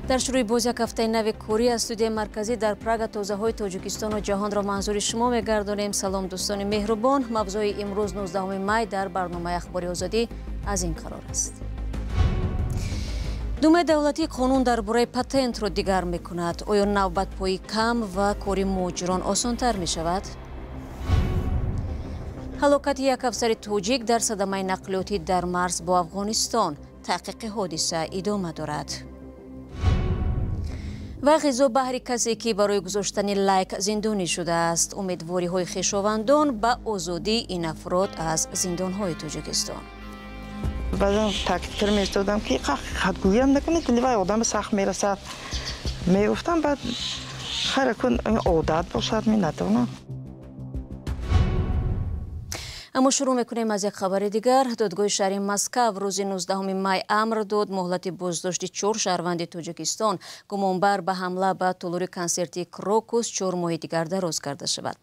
در شروع باز یک هفته نو کوری از استودیوی مرکزی در پراگ تازه‌های تاجیکستان و جهان را منظور شما می‌گردانیم. سلام دوستان مهربان. موضوع امروز 19 می در برنامه اخباری آزادی از این قرار است. دومه دولتی قانون درباره پتنت را دیگر می‌کند. آیا نوبت‌پایی کم و کاری مهاجران آسان‌تر می‌شود؟ هلاکت یک افسر توجیک در صدمه نقلیاتی در مرز با افغانستان. تحقیق حادثه ادامه دارد. و غذا بهر کسی که برای گذاشتن لایک زندانی شده است. امیدواری های خویشاوندان به آزادی این افراد از زندان های تاجیکستان. بعضا تاکید می‌استادم که خودگویی هم نکنید، لیوای آدم سخت میرسد. میگفتم بعد خیر کن عادت باشد نتونم. اما شروع میکنیم از یک خبر دیگر. دادگاه شهری مسکو روز 19 می امر داد مهلت بازداشت 4 شهروند تاجیکستان گمانبر به حمله به طلوع کنسرتی کروکوس 4 ماه دیگر دراز کرده شود.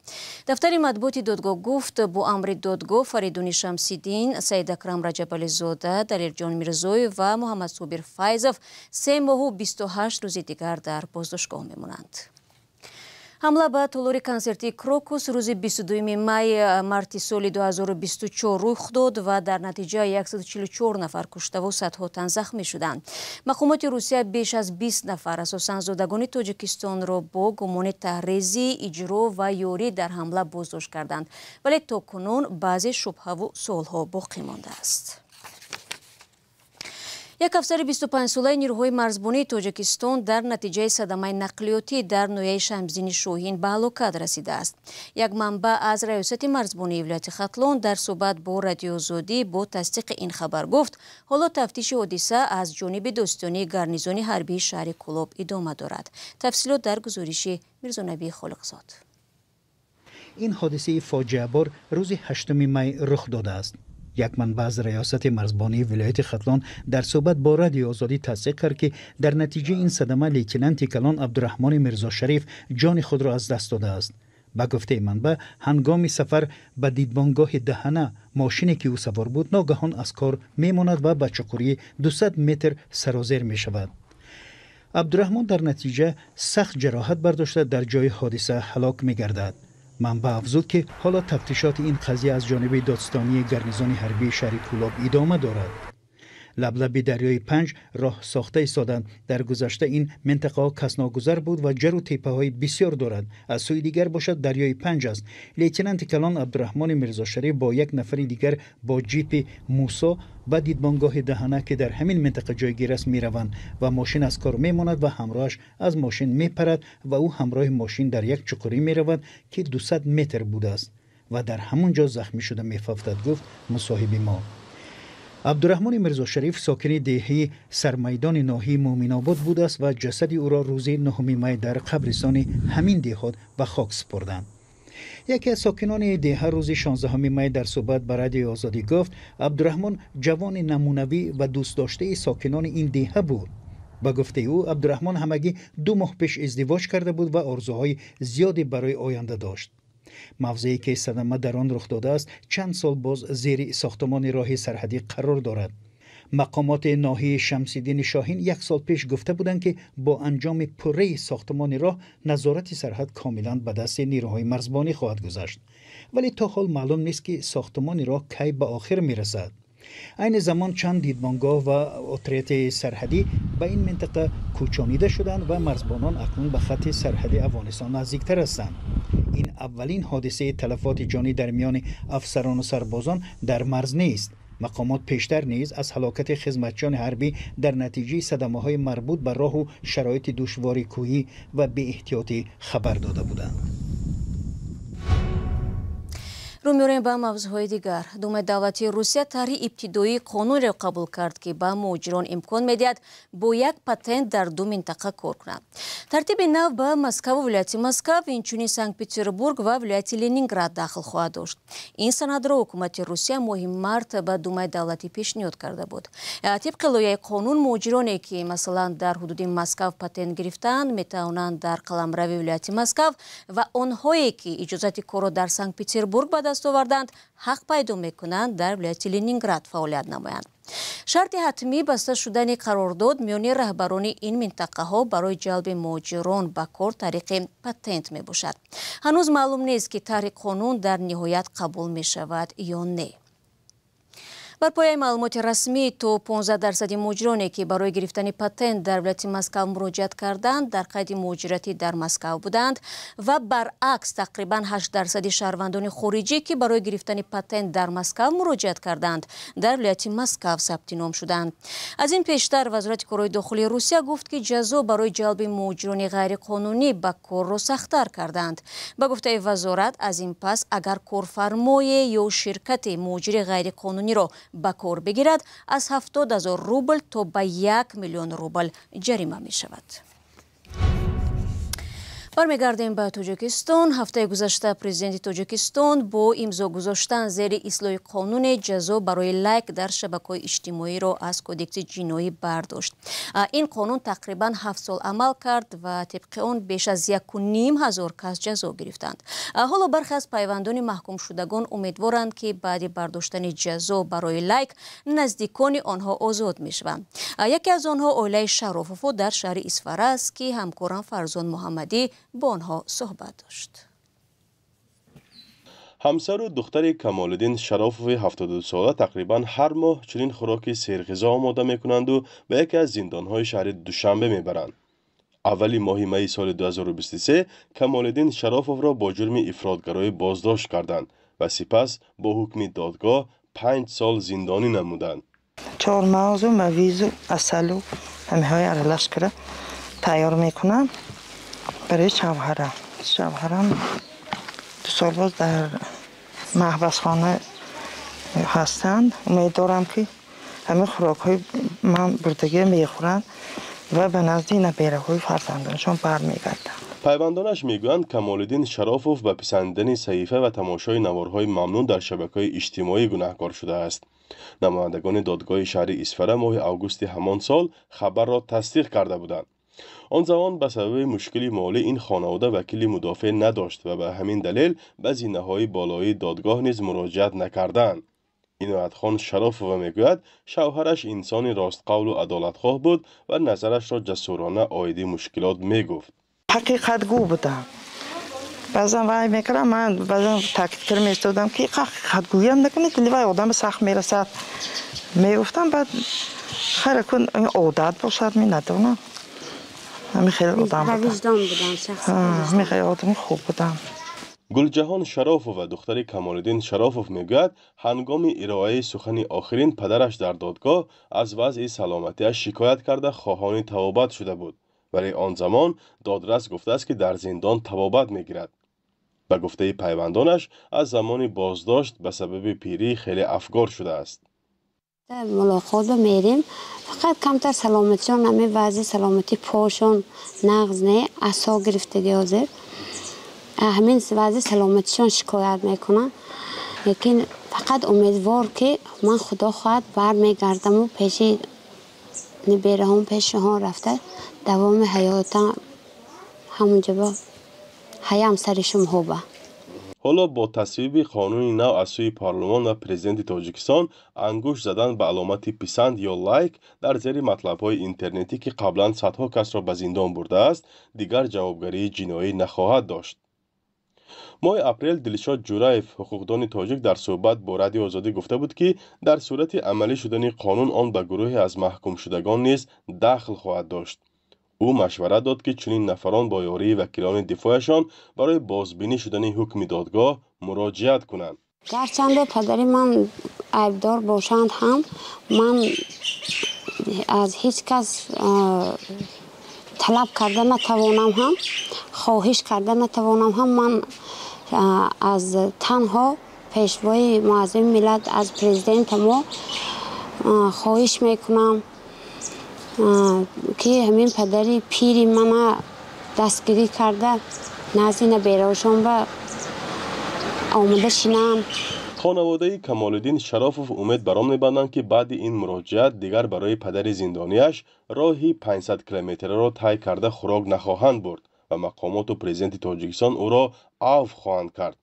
دفتر مطبوعات دادگاه گفت با امر دادگاه فریدون شمس‌الدین، سید اکرم رجب‌علی زاده، دلیرجان میرزوی و محمد صابر فیضов 3 ماه و 28 روز دیگر در بازداشتگاه میمانند. حمله به طلوع کنسرتی کروکوس روز 22 می مارت سال 2024 رخ داد و در نتیجه 144 نفر کشته و صدها تن زخمی شدند. مقامات روسیه بیش از 20 نفر اساساً زادگان تاجیکستان را با گمان تحریضی، اجرا و یاری در حمله بازداشت کردند، ولی تاکنون بعضی شبهه و سوالها باقی مانده است. یک افسر 25 ساله نیروهای مرزبانی تاجیکستان در نتیجه صدمه نقلیاتی در ناحیه شمزین شاهین به هلاکت رسیده است. یک منبع از ریاست مرزبانی ولایت ختلان در صحبت با رادیو آزادی با تصدیق این خبر گفت حالا تفتیش حادثه از جانب داستانی گارنیزون حربی شهر کولاب ادامه دارد. تفصیلات در گزارش میرزانبی خالقزاد. این حادثه فاجعه بار روز 8 می رخ داده است. یک منبع از ریاست مرزبانی ولایت ختلان در صحبت با رادیو آزادی تصدیق کرد که در نتیجه این صدمه لیتنانت کلان عبدالرحمن میرزا شریف جان خود را از دست داده است. به گفته منبع هنگام سفر به دیدبانگاه دهنه ماشینی که او سوار بود ناگهان از کار میماند و به چقوری 200 متر سرازیر می شود. عبدالرحمن در نتیجه سخت جراحت برداشته در جای حادثه هلاک می گردد. منبع افزود که حالا تفتیشات این قضیه از جانب دادستانی گارنیزون حربی شهر کولاب ادامه دارد. لبلب دریای 5 راه ساخته ایستادند. در گذشته این منطقه کسناگذر بود و جر و تپه های بسیار دارد. از سوی دیگر باشد دریای 5 است. لیتنانت کلان عبدالرحمن میرزا شریف با یک نفر دیگر با جیپ موسی به دیدبانگاه دهنه که در همین منطقه جایگیر است میروند و ماشین از کار میماند و همراهش از ماشین میپرد و او همراه ماشین در یک چقوری میرود که 200 متر بوده است و در همونجا زخمی شده میفافتد، گفت مصاحب ما. عبدالرحمن میرزا شریف ساکن دهه سرمیدان ناحیه مومن‌آباد بوده است و جسد او را روز 9 می در قبرستان همین دهات به خاک سپردند. یکی از ساکنان دهه روز 16 می در صحبت به رادیو آزادی گفت عبدالرحمن جوان نمونوی و دوست داشته ساکنان این دهه بود. با گفته او عبدالرحمن همگی 2 ماه پیش ازدواج کرده بود و آرزوهای زیادی برای آینده داشت. موضعی که صدمه در آن رخ داده است چند سال باز زیر ساختمان راه سرحدی قرار دارد. مقامات ناحیه شمس‌الدین شاهین 1 سال پیش گفته بودند که با انجام پره ساختمان راه نظارت سرحد کاملا به دست نیروهای مرزبانی خواهد گذشت، ولی تا حال معلوم نیست که ساختمان راه کی به آخر میرسد. این زمان چند دیدبانگاه و اتریت سرحدی به این منطقه کوچانیده شدند و مرزبانان اکنون به خط سرحدی افغانستان نزدیکتر هستند. این اولین حادثه تلفات جانی در میان افسران و سربازان در مرز نیست. مقامات پیشتر نیز از هلاکت خدمتچیان حربی در نتیجه صدمه‌های مربوط به راه و شرایط دشوار کوهی و بی احتیاطی خبر داده بودند. رو می‌ریم به موضوعهای دیگر. دوم دولتی روسیه طرح ابتدایی قانون را قبول کرد که به مهاجران امکان می‌دهد با یک پتنت در 2 منطقه کار کنند. ترتیب نو به مسکو و ولایت مسکو، اینچنین سنت پترزبورگ و ولایت لنینگراد داخل خواهد داشت. این سند را حکومت روسیه ماه مارت به دوم دولتی پیشنهاد کرده بود. طبق لایحه قانون مهاجرانی که مثلا در حدود مسکو پتنت گرفتند می‌توانند در قلمرو ولایت مسکو و آنهایی که اجازه کار در سنت پترزبورگ به دست آوردند حق پیدا میکنند در ولایت لنینگراد فعالیت نمایند. شرط حتمی بسته شدن قرارداد میان رهبران این منطقه ها برای جلب مهاجران به کار طریق پتنت می باشد. هنوز معلوم نیست که طرح قانون در نهایت قبول می شود یا نه. بر پایه معلومات رسمی تو 15% مهاجرانی که برای گرفتن پتنت در ولایت مسکو مراجعت کردند در قید مهاجرتی در مسکو بودند و برعکس تقریبا 8% شهروندان خارجی که برای گرفتن پتنت در مسکو مراجعت کردند در ولایت مسکو ثبت نام شدند. از این پیشتر وزارت کارهای داخلی روسیه گفت که جزا برای جلب مهاجران غیر قانونی به کار را سخت‌تر کردند. به گفته وزارت از این پس اگر کارفرمای یا شرکت مهاجر غیر قانونی را به کار بگیرد از 70,000 روبل تا به 1,000,000 روبل جریمه می شود. برمیگردیم به تاجیکستان. هفته گذشته پرزیدنت تاجیکستان با امضا گذاشتن زیر اصلاح قانون جزا برای لایک در شبکه‌های اجتماعی را از کدکس جنایی برداشت. این قانون تقریبا 7 سال عمل کرد و طبق آن بیش از 1,500,000 کس جزا گرفتند. حالا برخی از پیوندان محکوم شدگان امیدوارند که بعد برداشتن جزا برای لایک نزدیکان آنها آزاد می‌شوند. یکی از آنها اولی شرافوف در شهر اسفر است که همکاران فرزان محمدی با آنها صحبت داشت. همسر و دختر کمالالدین شرافوف 72 ساله تقریبا هر ماه چنین خوراک سیرغذا آماده میکنند و به یکی از زندانهای شهر دوشنبه میبرند. اولی ماه می سال 2023 کمالالدین شرافوف را با جرم افراطگرایی بازداشت کردند و سپس با حکم دادگاه 5 سال زندانی نمودند. 4 مغز و مویز و عسل و همه های ارلشکره تیار میکنم برای شوهرم. شوهرم 2 سال باز در محبسخانه هستند. امیدوارم که همه خوراک های من بردگی میخورند و به نزد نبیره های فرزندانشان برمیگردند. پیوندانش میگویند کمالالدین شرافوف به پسندیدن صحیفه و تماشای نوارهای ممنوع در شبکه‌های اجتماعی گناهکار شده است. نمایندگان دادگاه شهر اسفر ماه آگوست همان سال خبر را تصدیق کرده بودند. آن زمان به سبب مشکلی مالی این خانواده وکیل مدافع نداشت و به همین دلیل به زینه‌های بالایی دادگاه نیز مراجعت نکردند. عنایت خان شرافوف میگوید شوهرش انسانی راستقول و عدالتخواه بود و نظرش را جسورانه عایده مشکلات میگفت. حقیقت گو بودم. بعضا وای میکردم من بعضا تاکید میستادم که حقیقت گویم نکنید لیوای آدم سخت میرسد. میگفتم بعد خیر کن عادت باشد می ندونم. همین خیلی آدم بودم. همین خیلی آدم خوب بودم. گلجهان شرافوف و دختر کمالالدین شرافوف میگوید هنگام ارائه سخن آخرین پدرش در دادگاه از وضع سلامتیش شکایت کرده خواهان توبت شده بود. ولی آن زمان دادرس گفته است که در زندان توبت میگیرد. به گفته پیوندانش از زمان بازداشت به سبب پیری خیلی افگار شده است. در ملاقات میریم فقط کمتر سلامتیشان همه وضع سلامتی پاشون نغز نه عصا گرفتگی حاضر همین وضع سلامتیشان شکایت میکنن. لیکن فقط امیدوار که من خدا خواهد برمیگردم و پیش نبیره هم پیش ها رفته دوام حیاتم همونجا با حیام سرشم خوبه. حالا با تصویب قانون نو از سوی پارلمان و پرزیدنت تاجیکستان انگشت زدن به علامت پسند یا لایک در زیر مطلب‌های اینترنتی که قبلا صدها کس را به زندان برده است دیگر جوابگری جنایی نخواهد داشت. ماه اپریل دلشاد جورایف حقوقدان تاجیک در صحبت با رادیو آزادی گفته بود که در صورت عملی شدن قانون آن به گروهی از محکوم شدگان نیز دخل خواهد داشت. او مشورت داد که چنین نفران با یاری وکیلان دفاعشان برای بازبینی شدن حکم دادگاه مراجعت کنند. گرچند پدری من عیبدار باشند هم من از هیچ کس طلب کرده نتوانم هم خواهش کرده نتوانم هم من از تنها پیشوای معظم ملت از پرزیدنت ما خواهش میکنم که همین پدری پیری من دستگیری کرده نزدین بیراشون و آمده شینم. خانواده کمالالدین شرافوف امید برام می‌بندند که بعد این مراجعت دیگر برای پدر زندانیش راهی 500 کیلومتر را طی کرده خوراک نخواهند برد و مقامات و پرزیدنت تاجیکستان او را عفو خواهند کرد.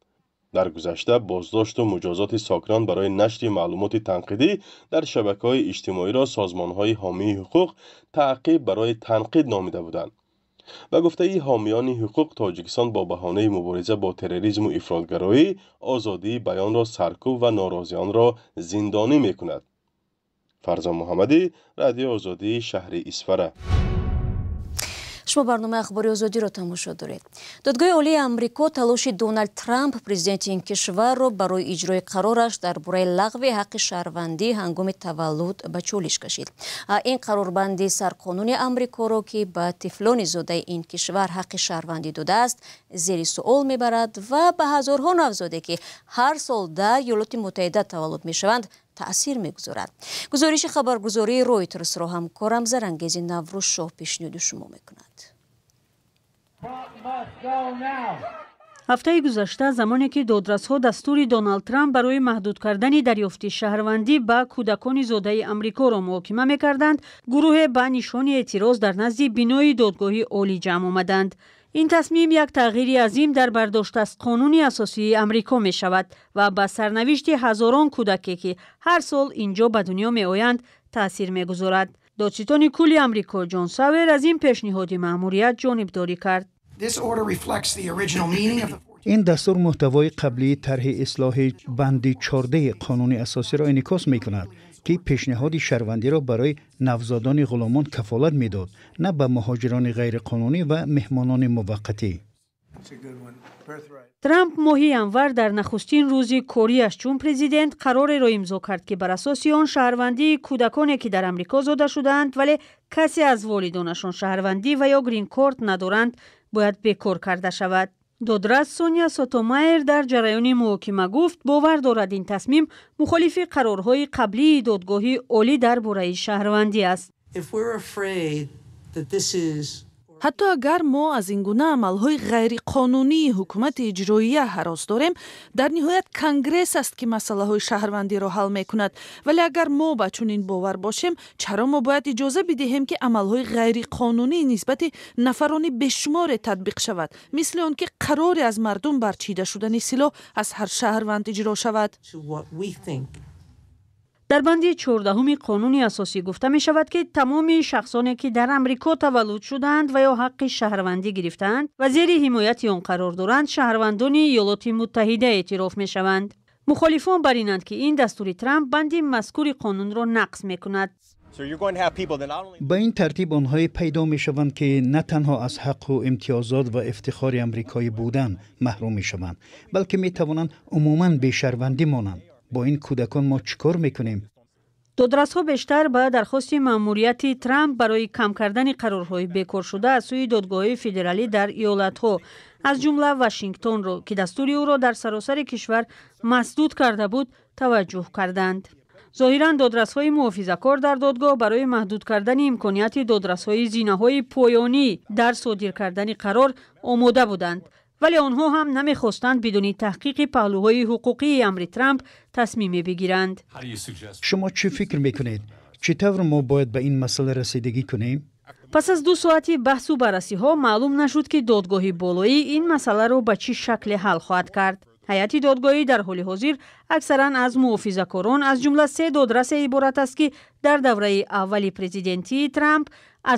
در گذشته بازداشت و مجازات ساکنان برای نشر معلومات تنقیدی در شبکه‌های اجتماعی را سازمان‌های حامی حقوق تعقیب برای تنقید نامیده بودند. به گفته حامیان حقوق، تاجیکستان با بهانه مبارزه با تروریسم و افراطگرایی آزادی بیان را سرکوب و ناراضیان را زندانی می‌کند. فرزان محمدی، رادیو آزادی، شهر اسفره. شما برنامه اخباری آزادی را تماشا دارید. دادگاه عالی آمریکا تلاش دونالد ترامپ پرزیدنت این کشور را برای اجرای قرارش درباره لغو حق شهروندی هنگام تولد به چالش کشید. این قراربندی سرقانون آمریکا را که به طفلان زاده این کشور حق شهروندی داده است زیر سوال میبرد و به هزارها نوزاده که هر سال در ایالات متحده تولد میشوند تأثیر میگذارد. گزارش خبرگزاری رویترز را همکارم زرنگیز نوروز شاه پیشنهاد شما میکند. هفته گذشته زمانی که دادرس‌ها دستور دونالد ترامپ برای محدود کردن دریافت شهروندی به کودکان زاده آمریکا را محاکمه می‌کردند، گروه به نشان اعتراض در نزد بینای دادگاه عالی جمع آمدند. این تصمیم یک تغییر عظیم در برداشت از قانون اساسی آمریکا می شود و به سرنوشت هزاران کودکی که هر سال اینجا به دنیا می آیند تأثیر می گذارد. دادستان کل آمریکا جان ساور از این پیشنهاد مأموریت جانبداری کرد. این دستور محتوای قبلی طرح اصلاح بند 14 قانون اساسی را انعکاس می کند که پیشنهاد شهروندی را برای نوزادان غلامان کفالت میداد، نه به مهاجران غیر قانونی و مهمانان موقتی. ترامپ ماهی انور در نخستین روز کاریش چون پرزیدنت قرار را امضا کرد که بر اساس آن شهروندی کودکانی که در آمریکا زاده شدند ولی کسی از والدانشان شهروندی و یا گرین کارت ندارند باید بیکار کرده شود. دادرس سونیا سوتومایر در جریان محاکمه گفت باور دارد این تصمیم مخالف قرارهای قبلی دادگاه عالی درباره شهروندی است. حتی اگر ما از این گونه عملهای غیر قانونی حکومت اجراییه هراس داریم، در نهایت کنگرس است که مسئله های شهروندی را حل می کند. ولی اگر ما با چنین باور باشیم، چرا ما باید اجازه بدهیم که عملهای غیر قانونی نسبت نفران بشمار تطبیق شود، مثل آن که قرار از مردم برچیده شدن سلاح از هر شهروند اجرا شود؟ در بند 14 قانون اساسی گفته می شود که تمام شخصانی که در آمریکا تولد شدند و یا حق شهروندی گرفتند و زیر حمایت آن قرار دارند شهروندان ایالات متحده اعتراف می شوند. مخالفان بر اینند که این دستور ترامپ بند مذکور قانون را نقض می کند. با این ترتیب آنهایی پیدا می شوند که نه تنها از حق و امتیازات و افتخار امریکایی بودن محروم می شوند، بلکه می توانند عموماً بی شهروندی مانند. با این کودکان ما چیکار میکنیم؟ دادرس‌ها بیشتر به درخواست مأموریت ترامپ برای کم کردن قرارهای بیکار شده از سوی دادگاه فدرالی در ایالت‌ها از جمله واشنگتن را که دستور او را در سراسر کشور مسدود کرده بود توجه کردند. ظاهراً دادرس‌های محافظه‌کار در دادگاه برای محدود کردن امکانیت دادرس‌های زینه‌های پایانی در صادر کردن قرار آماده بودند. ولی آنها هم نمیخواستند بدون تحقیق پهلوهای حقوقی امر ترامپ تصمیم بگیرند. شما چی فکر میکنید؟ چطور ما باید به این مسئله رسیدگی کنیم؟ پس از 2 ساعتی بحث و بررسی ها معلوم نشد که دادگاه بالایی این مسئله را به چه شکل حل خواهد کرد. هیئت دادگاهی در حال حاضر اکثرا از محافظه‌کاران از جمله 3 دادرس عبارت است که در دوره اولی پرزیدنتی ترامپ از